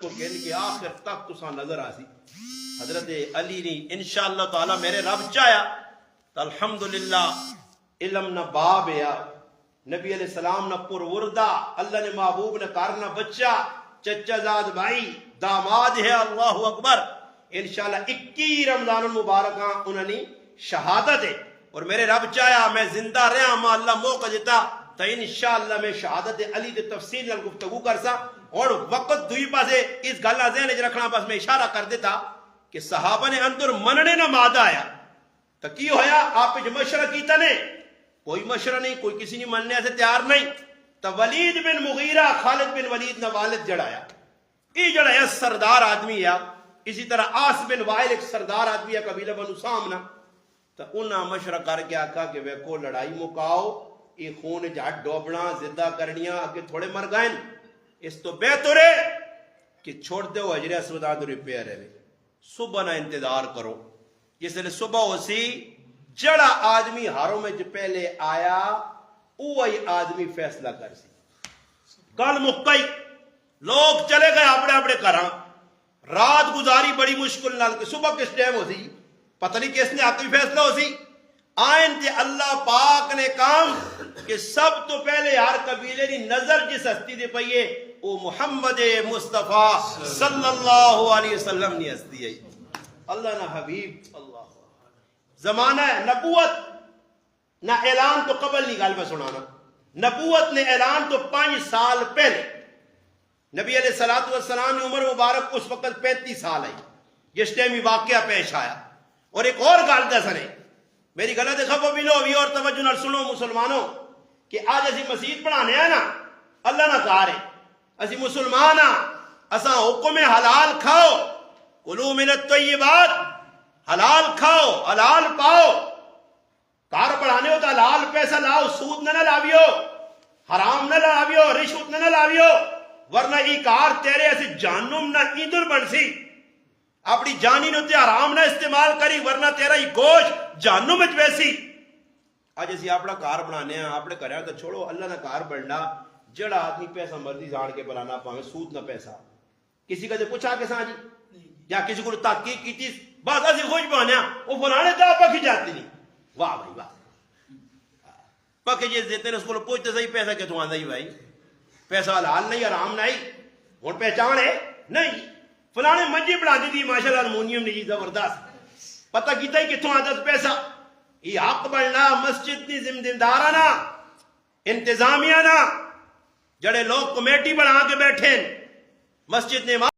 کو کہنے کے آخر تک تساں نظر آسی حضرت علی نے انشاءاللہ تعالی میرے رب چاہیا تو الحمدللہ علم نہ باب یا نبی علیہ السلام نہ پروردہ اللہ نے محبوب نے کرنا بچہ چچا زاد بھائی داماد ہے اللہ اکبر انشاءاللہ 21 رمضان المبارکہ انہوں نے شہادت ہے اور میرے رب چاہیا میں زندہ رہا ماں اللہ موقع دیتا تو انشاءاللہ میں شہادت علی دے تفصیل نال گفتگو کرسا اور وقت دوئی پاسے اس گلہ ذہن وچ رکھنا بس میں اشارہ کر دیتا کہ صحابہ نے اندر مننے نہ مادہ آیا تو کی ہویا آپ جو مشورہ کیتا نے کوئی مشورہ نہیں کوئی کسی نہیں مننے سے تیار نہیں تو ولید بن مغیرہ خالد بن ولید نے والد جڑایا یہ جڑایا سردار آدمی ہے اسی طرح آس بن وائل ایک سردار آدمی ہے قبیلہ بنو سامنا تو انہاں مشورہ کر کے آکھا کہ وہ کو لڑائی مکاؤ یہ خون جھٹ ڈوبنا زدہ کرنیاں آگے تھوڑے مر گئے اس تو بہتر ہے کہ چھوڑ دے ہو حجر اسود آدھو پہ رہے صبح نہ انتظار کرو جس لئے صبح ہو سی جڑا آدمی ہاروں میں جو پہلے آیا وہی آدمی فیصلہ کر سی کل مکئی لوگ چلے گئے اپنے اپنے گھراں رات گزاری بڑی مشکل نال کے صبح کس ٹائم ہو سی پتہ نہیں کس نے آخری فیصلہ ہو سی آئین تے اللہ پاک نے کام کہ سب تو پہلے ہر قبیلے کی نظر جس ہستی دے پئیے وہ محمد مصطفیٰ صلی اللہ علیہ وسلم نے ہستی ہے اللہ نہ حبیب اللہ زمانہ ہے نبوت نہ اعلان تو قبل نہیں گل میں سنانا نبوت نے اعلان تو 5 سال پہلے نبی علیہ السلام نے عمر مبارک اس وقت 35 سال آئی جس ٹائم یہ واقعہ پیش آیا اور ایک اور گل دسنے میری غلط خبر بھی لو بھی اور توجہ نال سنو مسلمانوں کہ آج اسی مسجد پڑھانے ہیں نا اللہ نہ کہا رہے اسی مسلمان ہاں اساں حکم حلال کھاؤ کلو من الطیبات حلال کھاؤ حلال پاؤ کار پڑھانے ہو تو حلال پیسہ لاؤ سود نہ لاویو حرام نہ لاویو رشوت نہ لاویو ورنہ ای کار تیرے ایسے جہنم نہ ایندر بن سی اپنی جانی نو تے حرام نہ استعمال کری ورنہ تیرا ہی گوشت جہنم وچ ویسی آج اسی اپنا کار بنانے ہیں اپنے گھر تو چھوڑو اللہ نہ کار بننا جڑا آدمی پیسہ مرضی جان کے بلانا پاوے سود نہ پیسہ کسی کا پوچھا کے سان جی یا کسی کو تحقیق کی تھی بس اسی خوش بنے وہ فلانے تو پکی جاتی نہیں واہ بھائی واہ پکے جس دیتے ہیں اس کو پوچھتے صحیح پیسہ کتوں آتا ہی بھائی پیسہ حلال نہیں حرام نہیں ہوں پہچان ہے نہیں فلانے منجی بنا دی تھی ماشاءاللہ المونیم نے جی زبردست پتہ کیتا ہی کتوں آتا پیسہ یہ حق بننا مسجد کی ذمہ دارانا انتظامیہ نا جڑے لوگ کمیٹی بنا کے بیٹھے مسجد نے